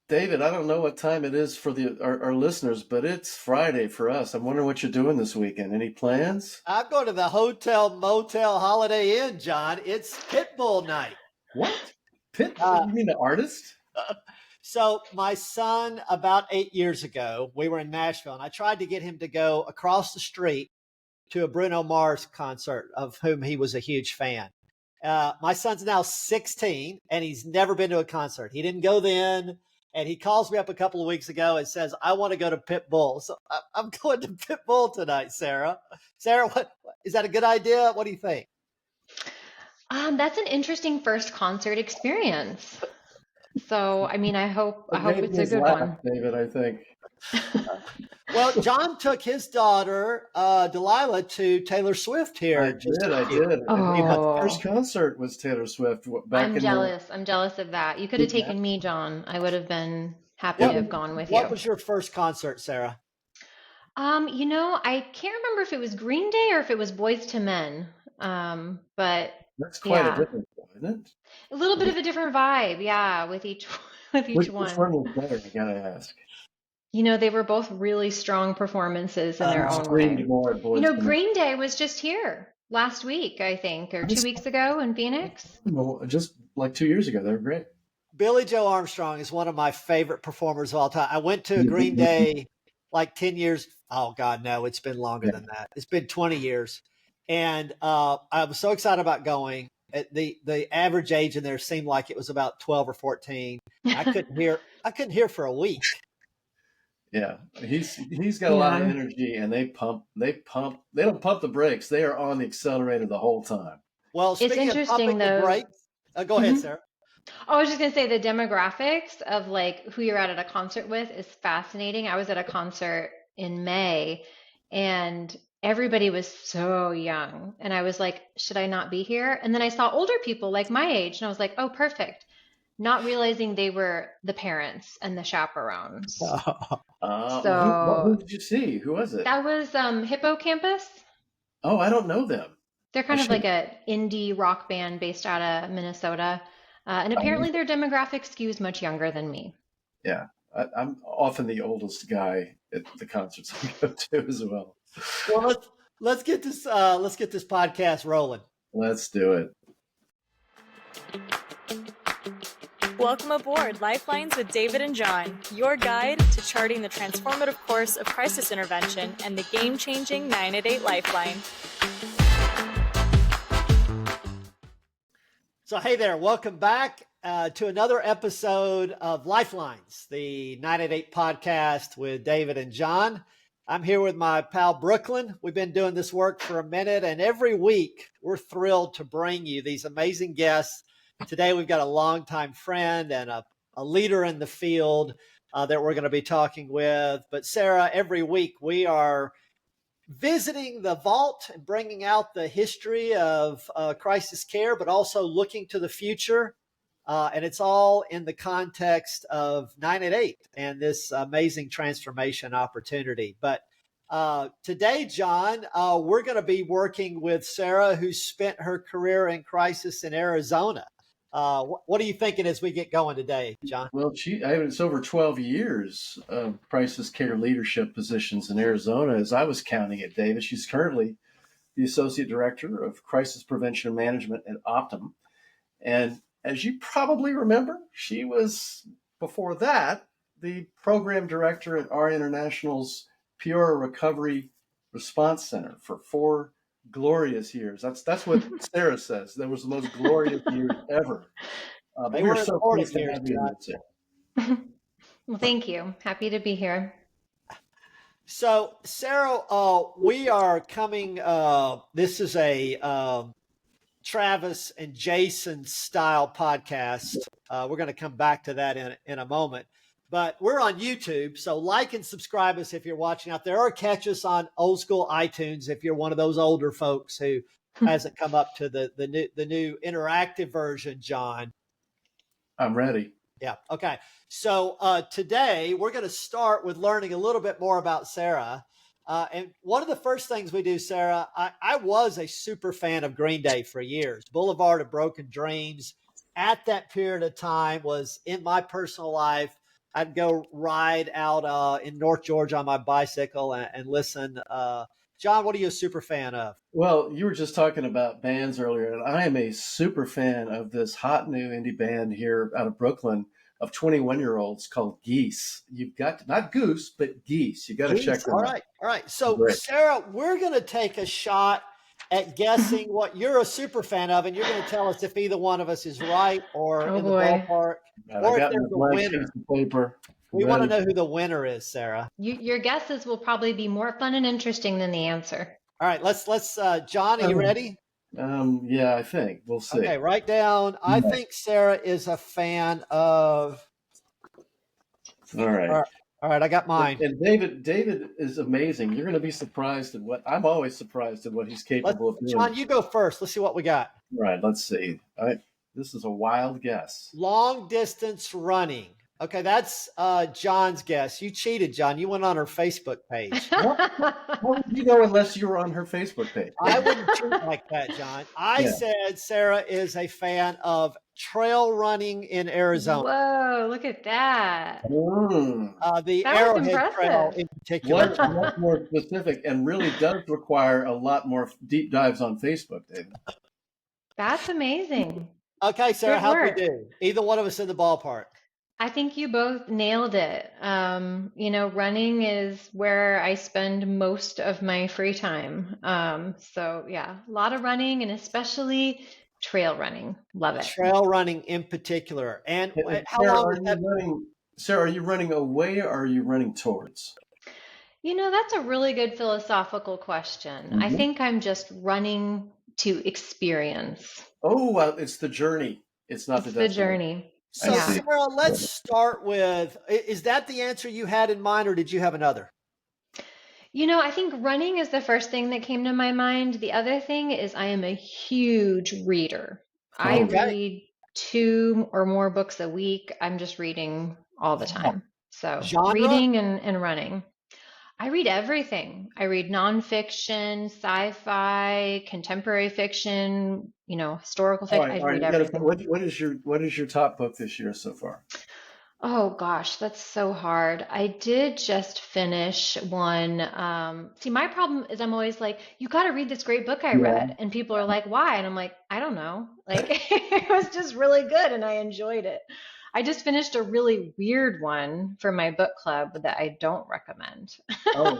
David, I don't know what time it is for our listeners, but it's Friday for us. I'm wondering what you're doing this weekend. Any plans? I'm going to the Hotel Motel Holiday Inn, John. It's Pitbull night. What? Pitbull? You mean the artist? So my son, about 8 years ago, we were in Nashville, and I tried to get him to go across the street to a Bruno Mars concert, of whom he was a huge fan. My son's now 16, and he's never been to a concert. He didn't go then, and he calls me up a couple of weeks ago and says, I want to go to Pitbull. So I'm going to Pitbull tonight, Sarah. Sarah, what is that a good idea? What do you think? That's an interesting first concert experience. So, I mean, I hope it's a good one. David, I think. Well, John took his daughter, Delilah, to Taylor Swift here. I did. Oh. My first concert was Taylor Swift. I'm jealous. I'm jealous of that. You could have taken me, John. I would have been happy to have gone with you. What was your first concert, Sarah? I can't remember if it was Green Day or if it was Boyz II Men. But that's quite a different one, isn't it? A little bit of a different vibe, yeah, with each one. Which one was better? I gotta ask. They were both really strong performances in their own way. Green Day was just here last week, I think, or 2 weeks ago in Phoenix. Well, just like 2 years ago. They were great. Billy Joe Armstrong is one of my favorite performers of all time. I went to a Green Day like 10 years. Oh, God, no, it's been longer than that. It's been 20 years. And I was so excited about going. The average age in there seemed like it was about 12 or 14. I couldn't hear for a week. Yeah, he's got a lot of energy, and they don't pump the brakes. They are on the accelerator the whole time. Well, speaking of pumping the brakes, go ahead, Sarah. I was just going to say the demographics of like who you're at a concert with is fascinating. I was at a concert in May, and everybody was so young, and I was like, should I not be here? And then I saw older people like my age, and I was like, oh, perfect. Not realizing they were the parents and the chaperones. Who did you see? Who was it? That was Hippocampus. Oh, I don't know them. They're kind of like an indie rock band based out of Minnesota. And apparently their demographic skews much younger than me. Yeah, I'm often the oldest guy at the concerts I go to as well. Well, let's get this podcast rolling. Let's do it. Welcome aboard Lifelines with David and John, your guide to charting the transformative course of crisis intervention and the game-changing 988 Lifeline. So, hey there, welcome back to another episode of Lifelines, the 988 podcast with David and John. I'm here with my pal Brooklyn. We've been doing this work for a minute, and every week we're thrilled to bring you these amazing guests. Today, we've got a longtime friend and a leader in the field that we're going to be talking with. But Sarah, every week we are visiting the vault and bringing out the history of crisis care, but also looking to the future. And it's all in the context of 988 and this amazing transformation opportunity. But today, John, we're going to be working with Sarah, who spent her career in crisis in Arizona. What are you thinking as we get going today, John? Well, it's over 12 years of crisis care leadership positions in Arizona, as I was counting it, David. She's currently the Associate Director of Crisis Prevention and Management at Optum. And as you probably remember, she was, before that, the Program Director at our International's Peoria Recovery Response Center for 4 glorious years. That's what Sarah says. That was the most glorious years ever. They were so pleased to have you. Well, thank you. Happy to be here. So, Sarah, we are coming. This is a Travis and Jason style podcast. We're going to come back to that in a moment. But we're on YouTube, so like and subscribe us if you're watching out there, or catch us on old school iTunes if you're one of those older folks who hasn't come up to the new interactive version, John. I'm ready. Yeah. Okay. So today we're going to start with learning a little bit more about Sarah. And one of the first things we do, Sarah, I was a super fan of Green Day for years. Boulevard of Broken Dreams at that period of time was in my personal life I'd go ride out in North Georgia on my bicycle and listen. John, what are you a super fan of? Well, you were just talking about bands earlier, and I am a super fan of this hot new indie band here out of Brooklyn of 21-year-olds called Geese. You've got to, not Goose, but Geese. You got to check them out. All right. So, Great. Sarah, we're going to take a shot at guessing what you're a super fan of, and you're going to tell us if either one of us is right or in the ballpark, or if there's a winner. Paper. We want to know who the winner is, Sarah. Your guesses will probably be more fun and interesting than the answer. All right, let's John, are you ready? Yeah, I think. We'll see. Okay, write down. I think Sarah is a fan of. All right, I got mine. And David is amazing. You're going to be surprised at what I'm always surprised at what he's capable of doing. John, you go first. Let's see what we got. All right, let's see. This is a wild guess. Long distance running. Okay, that's John's guess. You cheated, John. You went on her Facebook page. How would you know unless you were on her Facebook page? I wouldn't cheat like that, John. I said Sarah is a fan of trail running in Arizona. Whoa, look at that. The That Arrowhead Trail in particular. Much more specific and really does require a lot more deep dives on Facebook, David. That's amazing. Okay, Sarah, Good how'd we work. do? Either one of us in the ballpark. I think you both nailed it. Running is where I spend most of my free time. So yeah, a lot of running and especially trail running. Love it. Trail running in particular. And how Sarah, long is that? Sarah, are you running away or are you running towards? That's a really good philosophical question. I think I'm just running to experience. Oh, well, it's the journey. It's not It's the the destination. journey. So, Sarah, let's start with, is that the answer you had in mind or did you have another? I think running is the first thing that came to my mind. The other thing is I am a huge reader. I read 2 or more books a week. I'm just reading all the time. So Genre? reading and running. I read everything. I read nonfiction, sci-fi, contemporary fiction, historical fiction. I read everything. What is your top book this year so far? Oh gosh, that's so hard. I did just finish one. See, my problem is I'm always like, you got to read this great book I read. And people are like, why? And I'm like, I don't know. Like, it was just really good and I enjoyed it. I just finished a really weird one for my book club that I don't recommend. No,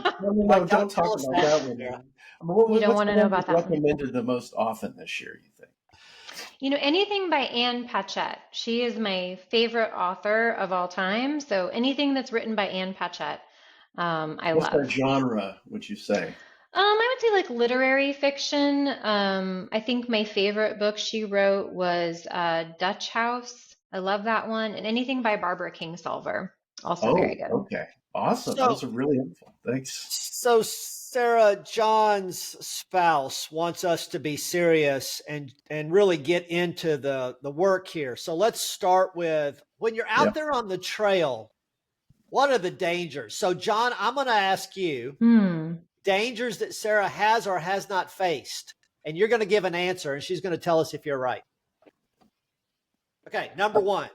don't talk about that one. You don't want to know about that one. Recommended the most often this year, you think? Anything by Ann Patchett. She is my favorite author of all time. So anything that's written by Ann Patchett, I love. What's that genre, would you say? I would say like literary fiction. I think my favorite book she wrote was Dutch House. I love that one. And anything by Barbara Kingsolver. Also very good. Okay. Awesome. That was really helpful. Thanks. So, Sarah, John's spouse wants us to be serious and really get into the work here. So let's start with when you're out there on the trail, what are the dangers? So, John, I'm going to ask you dangers that Sarah has or has not faced. And you're going to give an answer and she's going to tell us if you're right. Okay, number 1.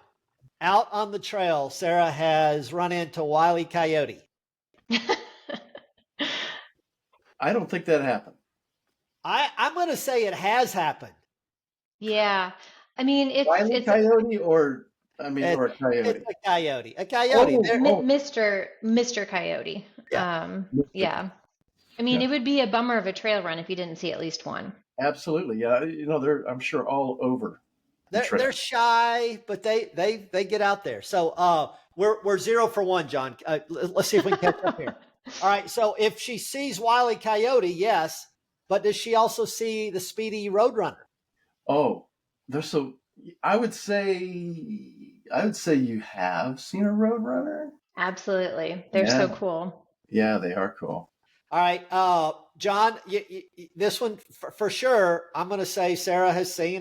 Out on the trail, Sarah has run into Wile E. Coyote. I don't think that happened. I'm going to say it has happened. Yeah. I mean, it's a coyote or a coyote. It's a coyote. A coyote. Mr. Coyote. Yeah. I mean, it would be a bummer of a trail run if you didn't see at least one. Absolutely. Yeah. They're, I'm sure, all over. They're shy, but they get out there. So we're 0 for 1, John. Let's see if we can catch up here. All right. So if she sees Wile E. Coyote, yes, but does she also see the speedy Roadrunner? Oh, I would say you have seen a Roadrunner. Absolutely, they're so cool. Yeah, they are cool. All right, John, this one for sure. I'm going to say Sarah has seen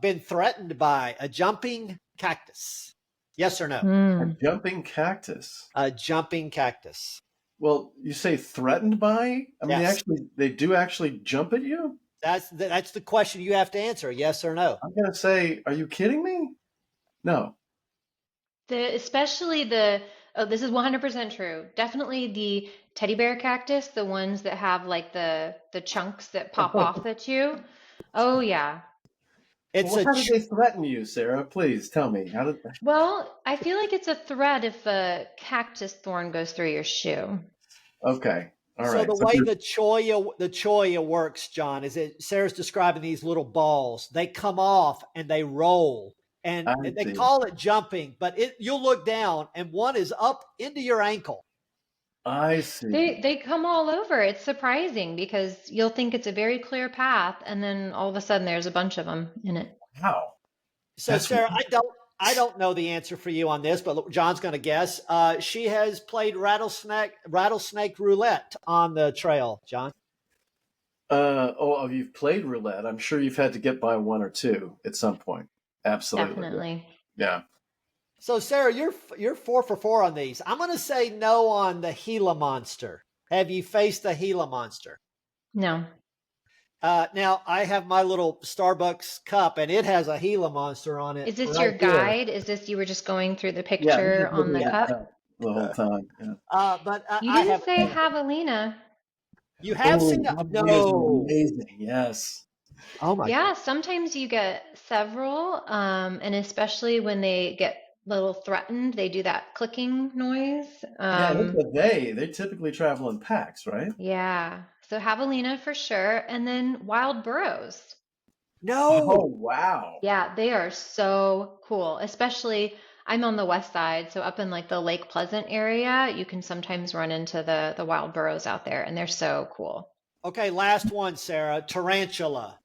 been threatened by a jumping cactus. Yes or no? A jumping cactus. A jumping cactus. Well, you say threatened by? I mean, Yes. they do actually jump at you? That's the question you have to answer. Yes or no? I'm going to say, are you kidding me? No. Especially oh, this is 100% true. Definitely the teddy bear cactus, the ones that have like the chunks that pop off at you. Oh yeah. It's Well, how did they threaten you, Sarah? Please tell me. How did? Well, I feel like it's a threat if a cactus thorn goes through your shoe. Okay, all So right. the way the cholla works, John, is it Sarah's describing these little balls. They come off and they roll. And I they see. call it jumping, but you'll look down and one is up into your ankle. I see. They come all over. It's surprising because you'll think it's a very clear path, and then all of a sudden there's a bunch of them in it. Wow. So That's Sarah, weird. I don't know the answer for you on this, but John's going to guess. She has played rattlesnake roulette on the trail, John. You've played roulette. I'm sure you've had to get by one or two at some point. Absolutely. Definitely. Yeah. So Sarah, you're 4 for 4 on these. I'm going to say no on the Gila monster. Have you faced the Gila monster? No. Now I have my little Starbucks cup, and it has a Gila monster on it. Is this right your here. guide? Is this you were just going through the Yeah. picture on the cup? The whole time. Yeah. But You I didn't have. say Javelina. You have Oh, seen that? that is No. amazing. Yes. Oh my. Yeah, sometimes you get several, and especially when they get a little threatened, they do that clicking noise. Yeah. Look at they typically travel in packs, right? Yeah. So Javelina for sure, and then wild burros. No. Oh, wow. Yeah, they are so cool. Especially I'm on the west side, so up in like the Lake Pleasant area, you can sometimes run into the wild burros out there, and they're so cool. Okay, last one, Sarah. Tarantula.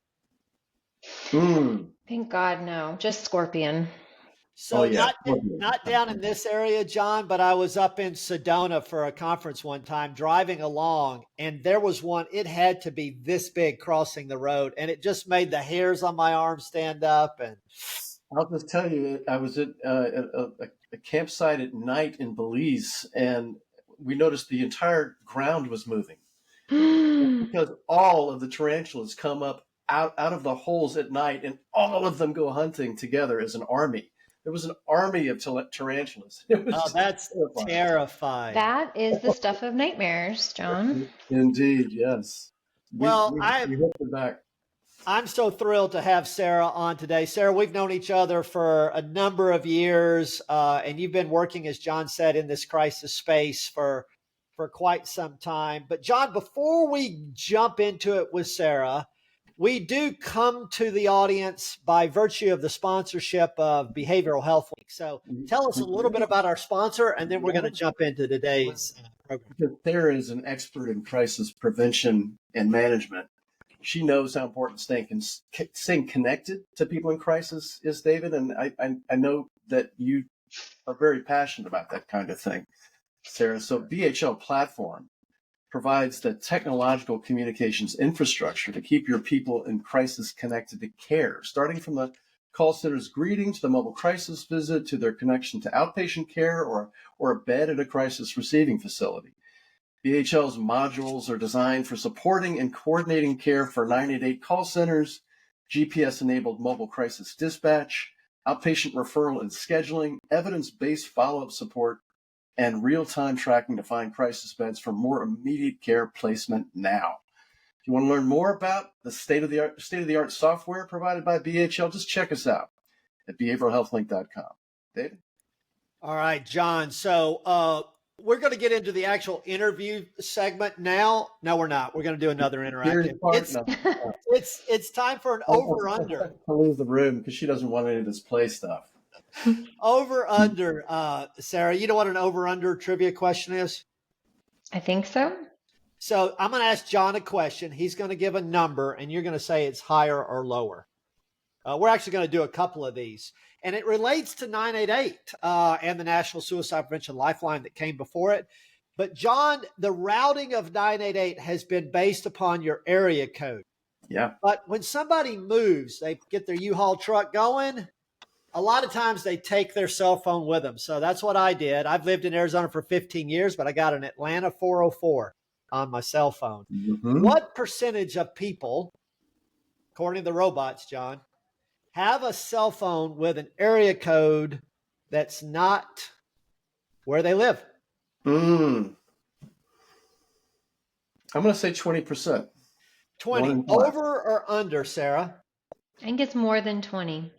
Thank God, no, just scorpion. So Oh, yeah. not down in this area, John, but I was up in Sedona for a conference one time driving along, and there was one, it had to be this big crossing the road, and it just made the hairs on my arm stand up. And I'll just tell you, I was at a campsite at night in Belize, and we noticed the entire ground was moving because all of the tarantulas come up out of the holes at night, and all of them go hunting together as an army. There was an army of tarantulas. It was just that's terrifying. terrifying. That is the stuff of nightmares, John. Indeed, yes. Well, we hooked it back. I'm so thrilled to have Sarah on today. Sarah, we've known each other for a number of years, and you've been working, as John said, in this crisis space for quite some time. But John, before we jump into it with Sarah, we do come to the audience by virtue of the sponsorship of Behavioral Health Week. So tell us a little bit about our sponsor, and then we're going to jump into today's program. Because Sarah is an expert in crisis prevention and management. She knows how important staying connected to people in crisis is, David. And I know that you are very passionate about that kind of thing, Sarah. So BHL Platform provides the technological communications infrastructure to keep your people in crisis connected to care, starting from the call center's greeting to the mobile crisis visit to their connection to outpatient care or a bed at a crisis receiving facility. BHL's modules are designed for supporting and coordinating care for 988 call centers, GPS-enabled mobile crisis dispatch, outpatient referral and scheduling, evidence-based follow-up support, and real-time tracking to find crisis beds for more immediate care placement now. If you want to learn more about the state-of-the-art software provided by BHL, just check us out at behavioralhealthlink.com. David? All right, John. So we're going to get into the actual interview segment now. No, we're not. We're going to do another interactive. It's time for an over-under. I'll leave the room because she doesn't want any of this play stuff. Over-under. Sarah, you know what an over-under trivia question is? I think so. So I'm going to ask John a question. He's going to give a number, and you're going to say it's higher or lower. We're actually going to do a couple of these. And it relates to 988 and the National Suicide Prevention Lifeline that came before it. But John, the routing of 988 has been based upon your area code. Yeah. But when somebody moves, they get their U-Haul truck going, a lot of times they take their cell phone with them. So that's what I did. I've lived in Arizona for 15 years, but I got an Atlanta 404 on my cell phone. Mm-hmm. What percentage of people, according to the robots, John, have a cell phone with an area code that's not where they live? I'm going to say 20%. 20. Over or under, Sarah? I think it's more than 20.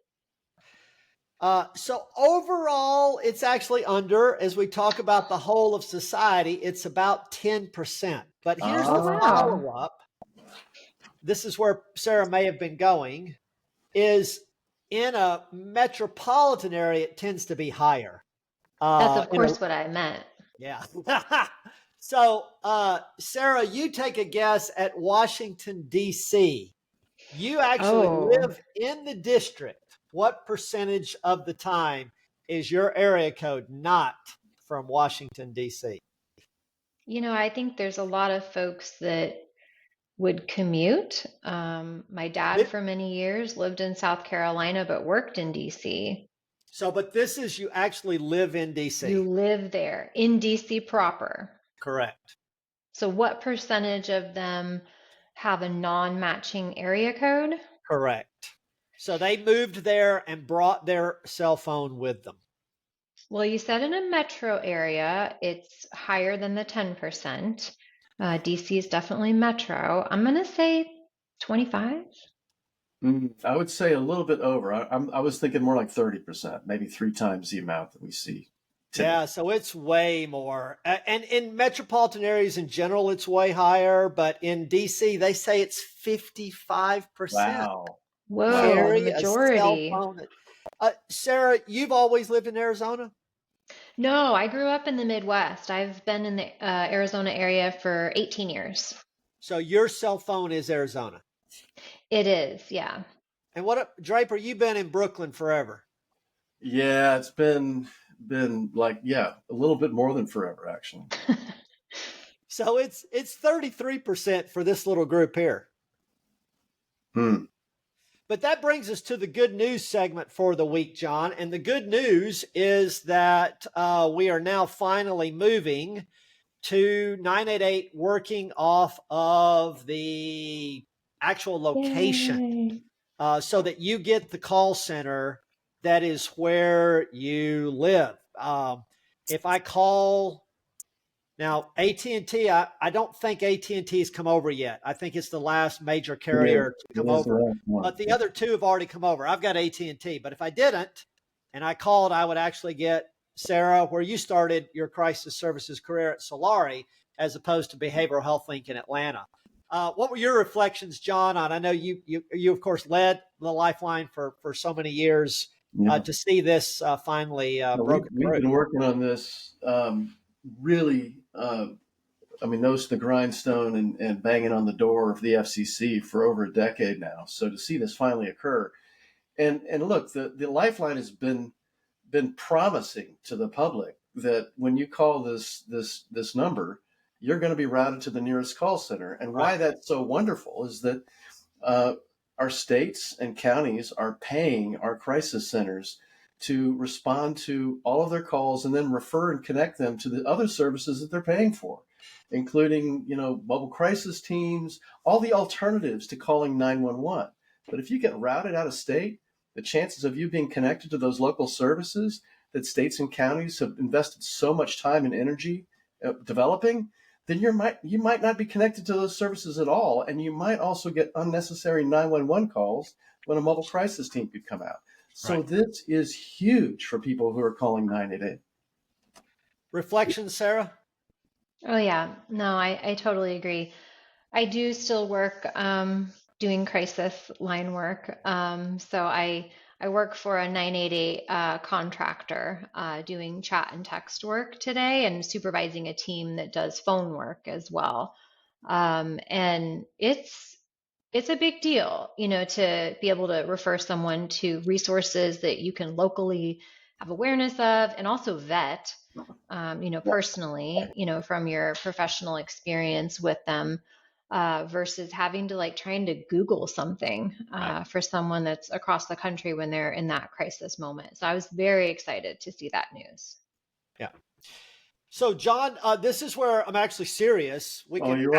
So overall, it's actually under. As we talk about the whole of society, it's about 10%. But here's the follow-up. This is where Sarah may have been going, is in a metropolitan area, it tends to be higher. That's, of course, what I meant. Yeah. So, Sarah, you take a guess at Washington, D.C. You actually live in the district. What percentage of the time is your area code not from Washington, D.C.? I think there's a lot of folks that would commute. My dad for many years lived in South Carolina, but worked in DC. So, but this is, you actually live in DC. You live there in DC proper. Correct. So what percentage of them have a non-matching area code? Correct. So they moved there and brought their cell phone with them. Well, you said in a metro area, it's higher than the 10%. DC is definitely metro. I'm going to say 25. I would say a little bit over. I was thinking more like 30%, maybe 3 times the amount that we see today. Yeah, so it's way more. And in metropolitan areas in general, it's way higher. But in DC, they say it's 55%. Wow. Whoa, majority. Sarah, you've always lived in Arizona? No, I grew up in the Midwest. I've been in the Arizona area for 18 years. So your cell phone is Arizona? It is, yeah. And Draper, you've been in Brooklyn forever. Yeah, it's been like, a little bit more than forever, actually. So it's 33% for this little group here. But that brings us to the good news segment for the week, John. And the good news is that we are now finally moving to 988 working off of the actual location so that you get the call center that is where you live. If I call now AT&T, I don't think AT&T has come over yet. I think it's the last major carrier to come over. But the other two have already come over. I've got AT&T. But if I didn't and I called, I would actually get Sarah, where you started your crisis services career at Solari, as opposed to Behavioral Health Link in Atlanta. What were your reflections, John, on, I know you of course led the Lifeline for so many years, to see this finally broken through. We've been working on this really, nose to the grindstone and banging on the door of the FCC for over a decade now. So to see this finally occur, and look, the Lifeline has been promising to the public that when you call this number, you're going to be routed to the nearest call center. And why that's so wonderful is that our states and counties are paying our crisis centers to respond to all of their calls and then refer and connect them to the other services that they're paying for, including, mobile crisis teams, all the alternatives to calling 911. But if you get routed out of state, the chances of you being connected to those local services that states and counties have invested so much time and energy developing, then you might not be connected to those services at all. And you might also get unnecessary 911 calls when a mobile crisis team could come out. So this is huge for people who are calling 988. Reflections, Sarah? Oh, yeah. No, I totally agree. I do still work doing crisis line work. So I work for a 988 contractor doing chat and text work today and supervising a team that does phone work as well. And it's a big deal, to be able to refer someone to resources that you can locally have awareness of and also vet, personally, from your professional experience with them, versus having to trying to Google something for someone that's across the country when they're in that crisis moment. So I was very excited to see that news. Yeah. So John, this is where I'm actually serious. We can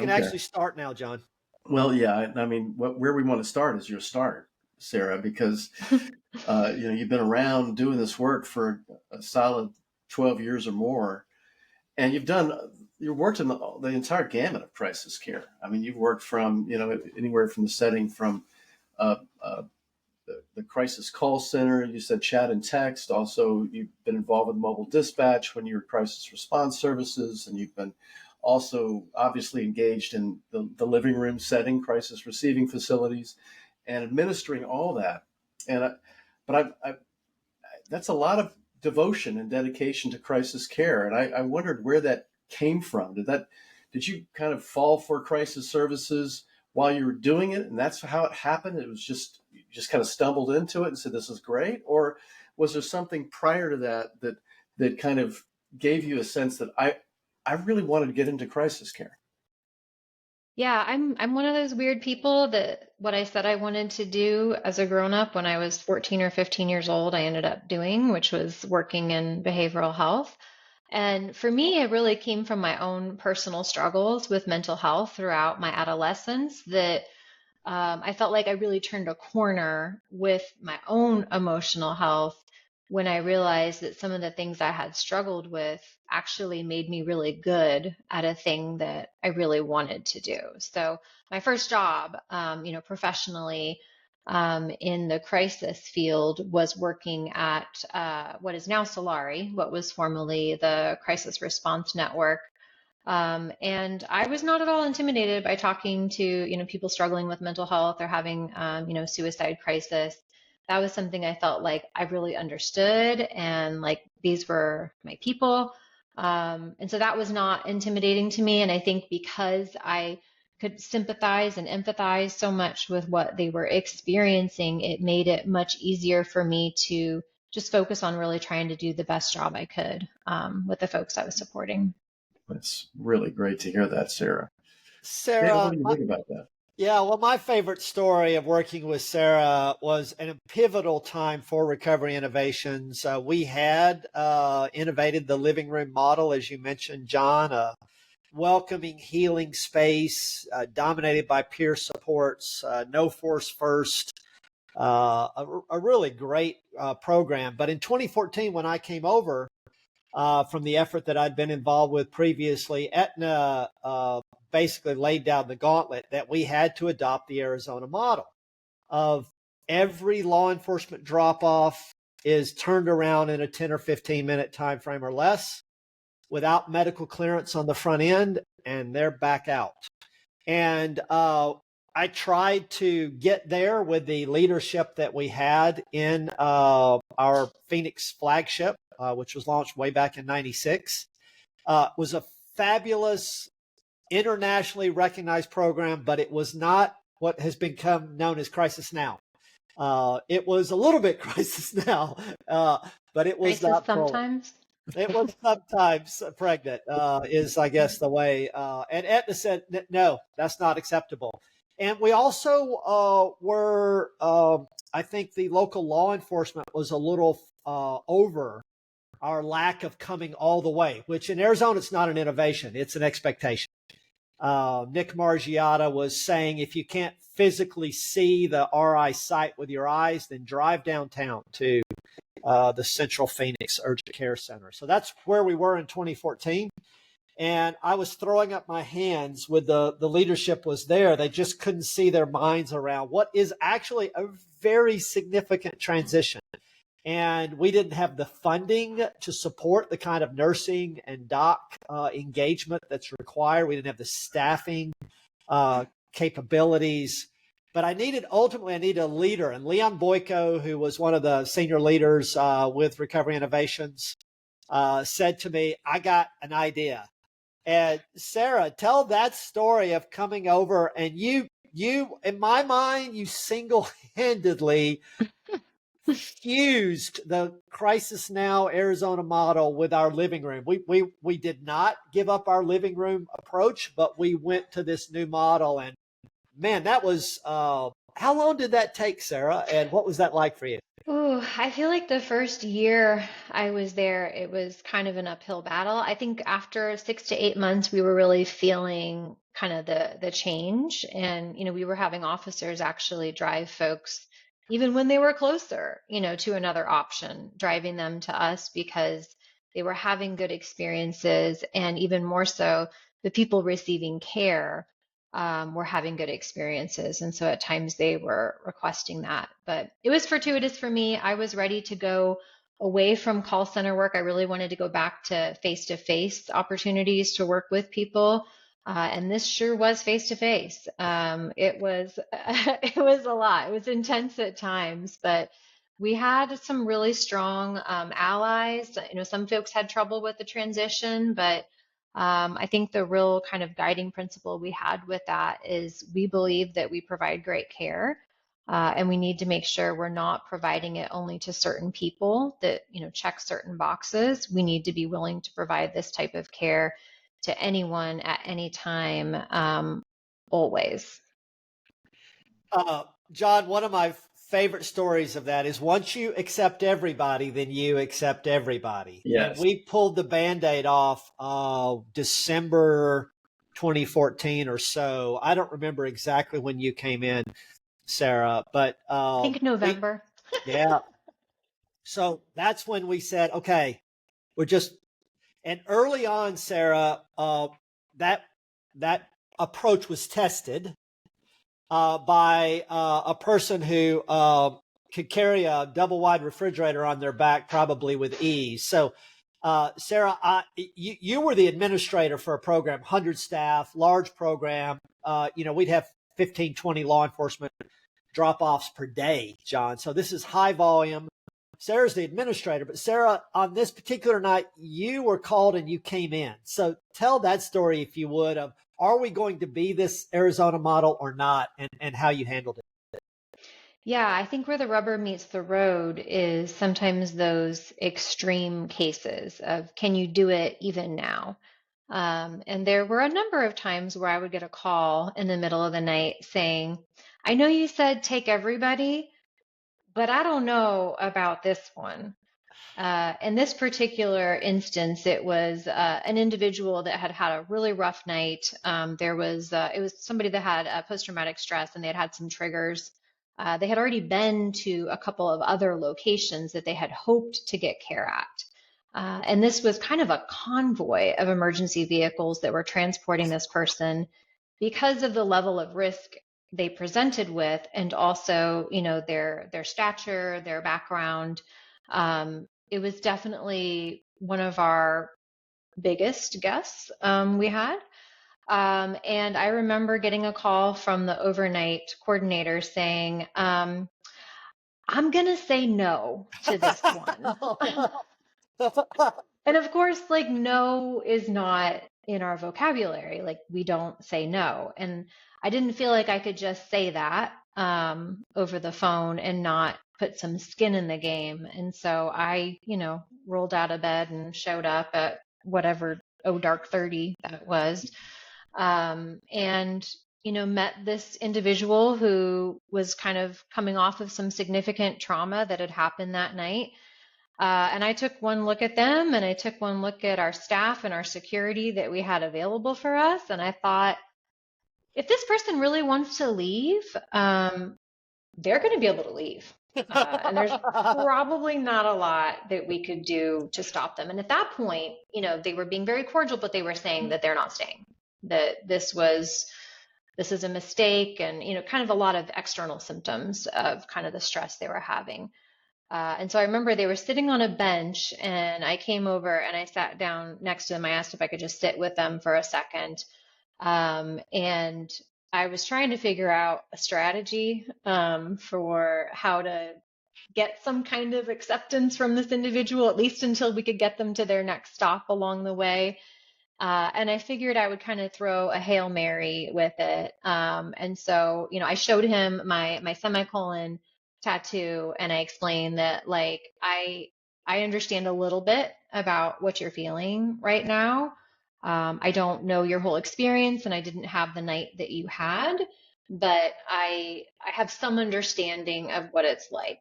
actually start now, John. Well, yeah. Where we want to start is your start, Sarah, because You've been around doing this work for a solid 12 years or more, and you've worked in the entire gamut of crisis care. I mean, you've worked from, anywhere from the setting from uh, uh, the crisis call center. You said chat and text. Also, you've been involved with mobile dispatch when you were crisis response services, and you've been also obviously engaged in the living room setting, crisis receiving facilities, and administering all that. And that's a lot of devotion and dedication to crisis care. And I wondered where that came from. Did you kind of fall for crisis services while you were doing it, and that's how it happened? It was you just kind of stumbled into it and said, this is great? Or was there something prior to that kind of gave you a sense that I really wanted to get into crisis care? Yeah, I'm one of those weird people that what I said I wanted to do as a grown up when I was 14 or 15 years old, I ended up doing, which was working in behavioral health. And for me, it really came from my own personal struggles with mental health throughout my adolescence that I felt like I really turned a corner with my own emotional health when I realized that some of the things I had struggled with actually made me really good at a thing that I really wanted to do. So my first job, professionally, in the crisis field was working at what is now Solari, what was formerly the Crisis Response Network. And I was not at all intimidated by talking to, people struggling with mental health or having, suicide crisis. That was something I felt like I really understood, and like these were my people. And so that was not intimidating to me. And I think because I could sympathize and empathize so much with what they were experiencing, it made it much easier for me to just focus on really trying to do the best job I could with the folks I was supporting. It's really great to hear that, Sarah. David, Sarah, what do you think about that? yeah, well, my favorite story of working with Sarah was a pivotal time for Recovery Innovations. We had innovated the living room model, as you mentioned, John, a welcoming, healing space dominated by peer supports, no force first, a really great program. But in 2014, when I came over from the effort that I'd been involved with previously, Aetna basically laid down the gauntlet that we had to adopt the Arizona model of every law enforcement drop-off is turned around in a 10 or 15 minute time frame or less without medical clearance on the front end, and they're back out. And I tried to get there with the leadership that we had in our Phoenix flagship, which was launched way back in '96. Was a fabulous, internationally recognized program, but it was not what has become known as Crisis Now. It was a little bit Crisis Now, but it was Crisis not sometimes. It was sometimes pregnant, is I guess the way. And Aetna said, no, that's not acceptable. And we also were, I think the local law enforcement was a little over our lack of coming all the way, which in Arizona, it's not an innovation, it's an expectation. Nick Margiata was saying, if you can't physically see the RI site with your eyes, then drive downtown to the Central Phoenix Urgent Care Center. So that's where we were in 2014. And I was throwing up my hands with the leadership was there. They just couldn't see their minds around what is actually a very significant transition. And we didn't have the funding to support the kind of nursing and doc engagement that's required. We didn't have the staffing capabilities. But I needed a leader. And Leon Boyko, who was one of the senior leaders with Recovery Innovations, said to me, I got an idea. And Sarah, tell that story of coming over. And you, in my mind, you single-handedly fused the Crisis Now Arizona model with our living room. We did not give up our living room approach, but we went to this new model. And man, that was, how long did that take, Sarah? And what was that like for you? Ooh, I feel like the first year I was there, it was kind of an uphill battle. I think after 6 to 8 months, we were really feeling kind of the change. And, we were having officers actually drive folks even when they were closer, to another option, driving them to us because they were having good experiences. And even more so, the people receiving care were having good experiences. And so at times they were requesting that. But it was fortuitous for me. I was ready to go away from call center work. I really wanted to go back to face opportunities to work with people. And this sure was face to face. It was it was a lot. It was intense at times, but we had some really strong allies. Some folks had trouble with the transition, but I think the real kind of guiding principle we had with that is we believe that we provide great care, and we need to make sure we're not providing it only to certain people that check certain boxes. We need to be willing to provide this type of care to anyone at any time, always. John, one of my favorite stories of that is once you accept everybody, then you accept everybody. Yes. And we pulled the Band-Aid off December 2014 or so. I don't remember exactly when you came in, Sarah, but I think November. Yeah. So that's when we said, okay, and early on, Sarah, that approach was tested by a person who could carry a double wide refrigerator on their back, probably with ease. So, Sarah, you were the administrator for a program, 100 staff, large program. We'd have 15, 20 law enforcement drop-offs per day, John. So this is high volume. Sarah's the administrator, but Sarah, on this particular night, you were called and you came in. So tell that story, if you would, of are we going to be this Arizona model or not, and how you handled it? Yeah, I think where the rubber meets the road is sometimes those extreme cases of can you do it even now? And there were a number of times where I would get a call in the middle of the night saying, I know you said take everybody, but I don't know about this one. In this particular instance, it was an individual that had had a really rough night. It was somebody that had post-traumatic stress, and they had had some triggers. They had already been to a couple of other locations that they had hoped to get care at. And this was kind of a convoy of emergency vehicles that were transporting this person because of the level of risk they presented with, and also, their stature, their background. It was definitely one of our biggest guests we had. And I remember getting a call from the overnight coordinator saying, I'm going to say no to this one. And of course, no is not in our vocabulary. We don't say no. And I didn't feel like I could just say that over the phone and not put some skin in the game. And so I, rolled out of bed and showed up at whatever, dark 30 that was. And, met this individual who was kind of coming off of some significant trauma that had happened that night. And I took one look at them, and I took one look at our staff and our security that we had available for us. And I thought, if this person really wants to leave, they're going to be able to leave. And there's probably not a lot that we could do to stop them. And at that point, they were being very cordial, but they were saying that they're not staying, that this is a mistake, and, kind of a lot of external symptoms of kind of the stress they were having. And so I remember they were sitting on a bench, and I came over and I sat down next to them. I asked if I could just sit with them for a second. And I was trying to figure out a strategy for how to get some kind of acceptance from this individual, at least until we could get them to their next stop along the way. And I figured I would kind of throw a Hail Mary with it. And so, I showed him my semicolon tattoo, and I explained that, I understand a little bit about what you're feeling right now. I don't know your whole experience, and I didn't have the night that you had, but I have some understanding of what it's like.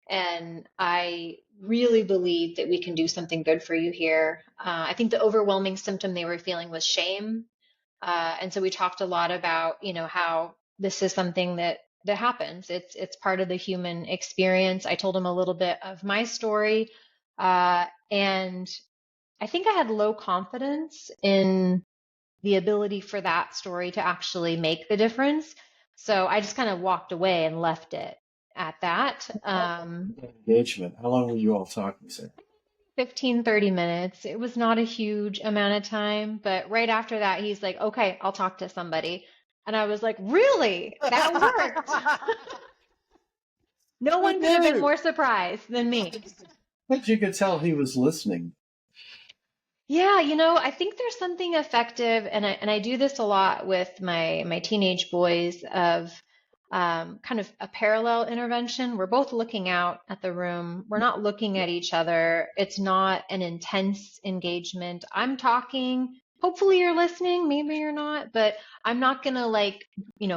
And I really believe that we can do something good for you here. I think the overwhelming symptom they were feeling was shame. And so we talked a lot about, how this is something that that happens. It's part of the human experience. I told him a little bit of my story, and I think I had low confidence in the ability for that story to actually make the difference. So I just kind of walked away and left it at that. Engagement. How long were you all talking, Sarah? 15, 30 minutes. It was not a huge amount of time, but right after that, he's like, okay, I'll talk to somebody. And I was like, really? That worked. No one could have been more surprised than me. But you could tell he was listening. Yeah, I think there's something effective, and I do this a lot with my teenage boys of kind of a parallel intervention. We're both looking out at the room. We're not looking at each other. It's not an intense engagement. I'm talking. Hopefully you're listening. Maybe you're not, but I'm not gonna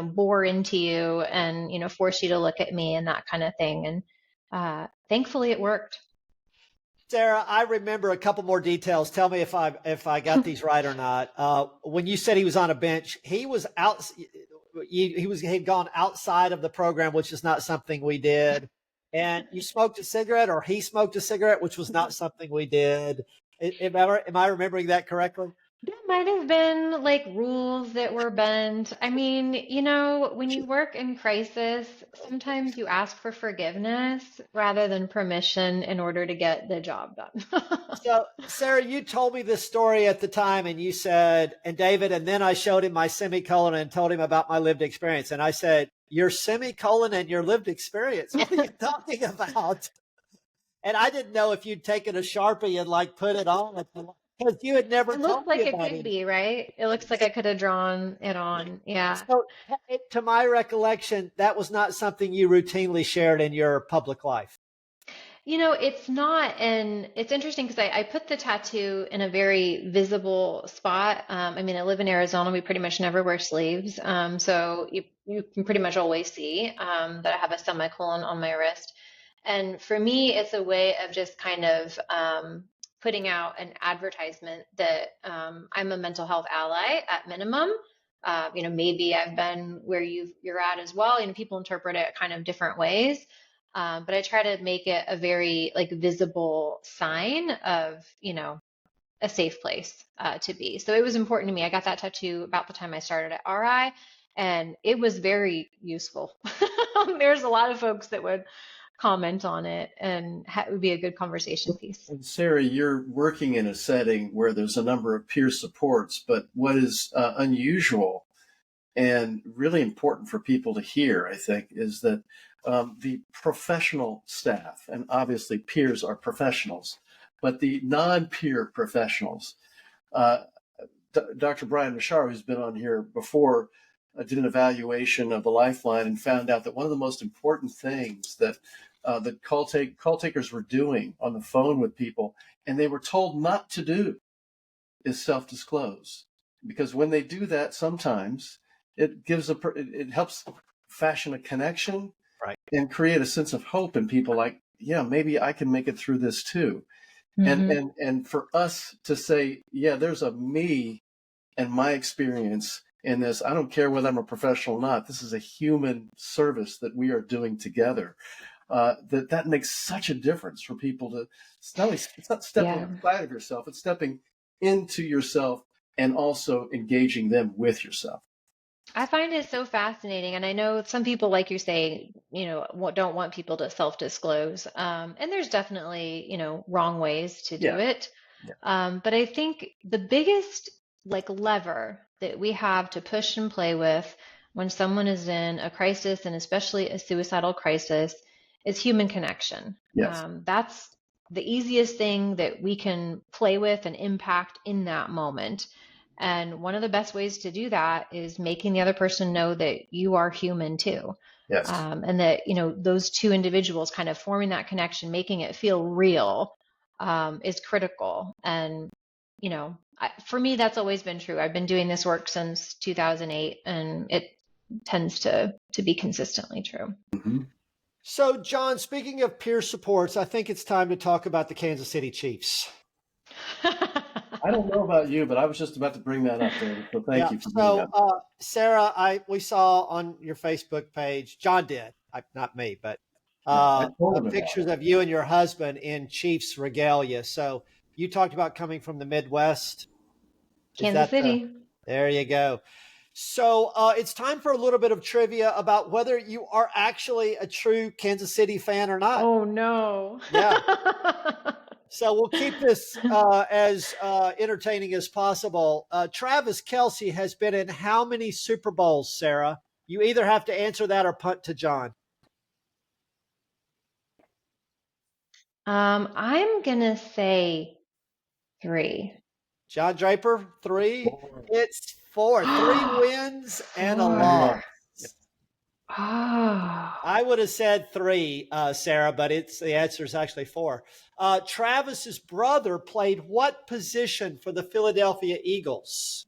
bore into you and force you to look at me and that kind of thing. And thankfully it worked. Sarah, I remember a couple more details. Tell me if I got these right or not. When you said he was on a bench, he was out. He'd gone outside of the program, which is not something we did. And you smoked a cigarette, or he smoked a cigarette, which was not something we did. Am I remembering that correctly? There might have been like rules that were bent. I mean, when you work in crisis, sometimes you ask for forgiveness rather than permission in order to get the job done. So, Sarah, you told me this story at the time, and you said, and David, and then I showed him my semicolon and told him about my lived experience. And I said, your semicolon and your lived experience? What are you talking about? And I didn't know if you'd taken a Sharpie and put it on. Because you had never It told looks like me it about could it. be, right? It looks like I could have drawn it on. Yeah. So, to my recollection, that was not something you routinely shared in your public life. It's not, and it's interesting because I put the tattoo in a very visible spot. I mean, I live in Arizona. We pretty much never wear sleeves. So you can pretty much always see that I have a semicolon on my wrist. And for me, it's a way of just kind of putting out an advertisement that I'm a mental health ally at minimum. Maybe I've been where you're at as well. People interpret it kind of different ways. But I try to make it a very visible sign of, a safe place to be. So it was important to me. I got that tattoo about the time I started at RI, and it was very useful. There's a lot of folks that would comment on it, and it would be a good conversation piece. And Sarah, you're working in a setting where there's a number of peer supports, but what is unusual and really important for people to hear, I think, is that the professional staff, and obviously peers are professionals, but the non-peer professionals, Dr. Brian Mashar, who's been on here before, did an evaluation of the Lifeline and found out that one of the most important things that the call takers were doing on the phone with people, and they were told not to do, is self-disclose. Because when they do that, sometimes it helps fashion a connection, right, and create a sense of hope in people. Like, yeah, maybe I can make it through this too. Mm-hmm. And for us to say, yeah, there's a me and my experience in this. I don't care whether I'm a professional or not. This is a human service that we are doing together. That makes such a difference for people to it's not stepping outside of yourself, it's stepping into yourself and also engaging them with yourself. I find it so fascinating. And I know some people, like you say, don't want people to self-disclose. And there's definitely, wrong ways to do it. Yeah. But I think the biggest lever that we have to push and play with when someone is in a crisis, and especially a suicidal crisis, is human connection. Yes. That's the easiest thing that we can play with and impact in that moment. And one of the best ways to do that is making the other person know that you are human too. Yes. And that, those two individuals kind of forming that connection, making it feel real, is critical. And, for me, that's always been true. I've been doing this work since 2008, and it tends to be consistently true. Mm-hmm. So, John, speaking of peer supports, I think it's time to talk about the Kansas City Chiefs. I don't know about you, but I was just about to bring that up, David. So thank you for bringing that. So, Sarah, we saw on your Facebook page, John did, not me, but I told him about pictures of you and your husband in Chiefs regalia. So you talked about coming from the Midwest. Kansas City. There you go. So it's time for a little bit of trivia about whether you are actually a true Kansas City fan or not. Oh, no. Yeah. So we'll keep this as entertaining as possible. Travis Kelce has been in how many Super Bowls, Sarah? You either have to answer that or punt to John. I'm going to say 3. John Draper, 3. It's 4. 3 wins and a loss. Oh. I would have said 3, Sarah, but the answer is actually 4. Travis's brother played what position for the Philadelphia Eagles?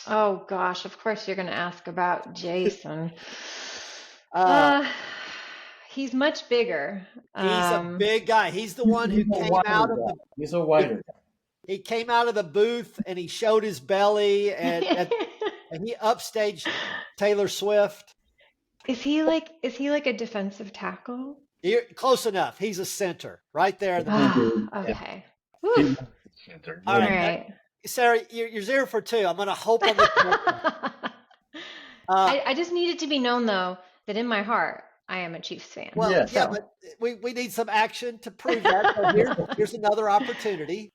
Oh, gosh. Of course you're going to ask about Jason. He's much bigger. He's a big guy. He's the one who came out of the... He's a wider guy. He came out of the booth and he showed his belly and he upstaged Taylor Swift. Is he like a defensive tackle? You're close enough. He's a center right there. Okay. Woo. All right. Sarah, you're 0 for 2. I'm going to hope on the I just need it to be known, though, that in my heart, I am a Chiefs fan. Well, yeah, but we need some action to prove that. So here's another opportunity.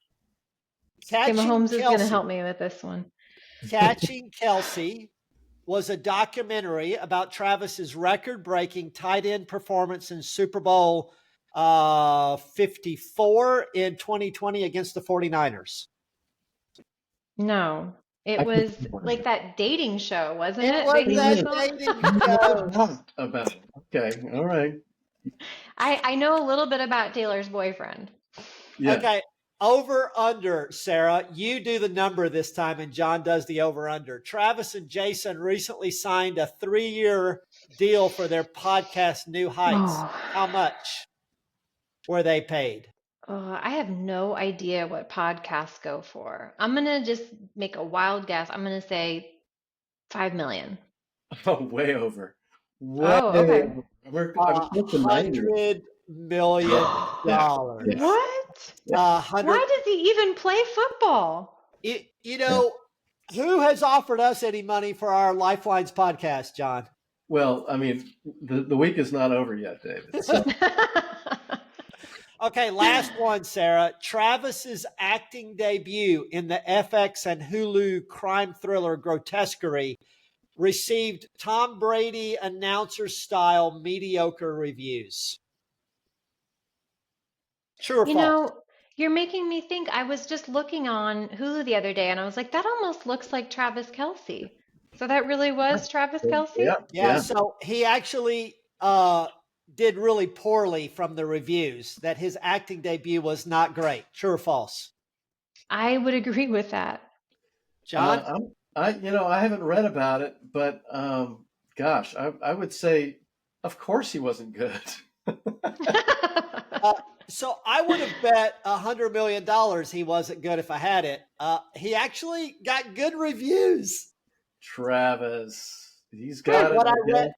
Mahomes is going to help me with this one. Catching Kelce was a documentary about Travis's record-breaking tight end performance in Super Bowl 54 in 2020 against the 49ers. No, it was like that dating show, wasn't it? It was that dating show. About it. Okay, all right. I know a little bit about Taylor's boyfriend. Yeah. Okay. Over under, Sarah. You do the number this time, and John does the over under. Travis and Jason recently signed a 3-year deal for their podcast New Heights. Oh. How much were they paid? I have no idea what podcasts go for. I'm gonna just make a wild guess. I'm gonna say $5 million. Oh, way over. Okay. $100 million. What? Why does he even play football? Who has offered us any money for our Lifelines podcast, John? Well, I mean, the week is not over yet, David. So. Okay, last one, Sarah. Travis's acting debut in the FX and Hulu crime thriller Grotesquerie received Tom Brady announcer-style mediocre reviews. True or false? You're making me think. I was just looking on Hulu the other day, and I was like, that almost looks like Travis Kelce. So that really was Travis Kelce? Yeah. So he actually did really poorly from the reviews, that his acting debut was not great. True or false? I would agree with that. John? I haven't read about it, but gosh, I would say, of course he wasn't good. So I would have bet $100 million he wasn't good if I had it. He actually got good reviews. Travis, he's got what it.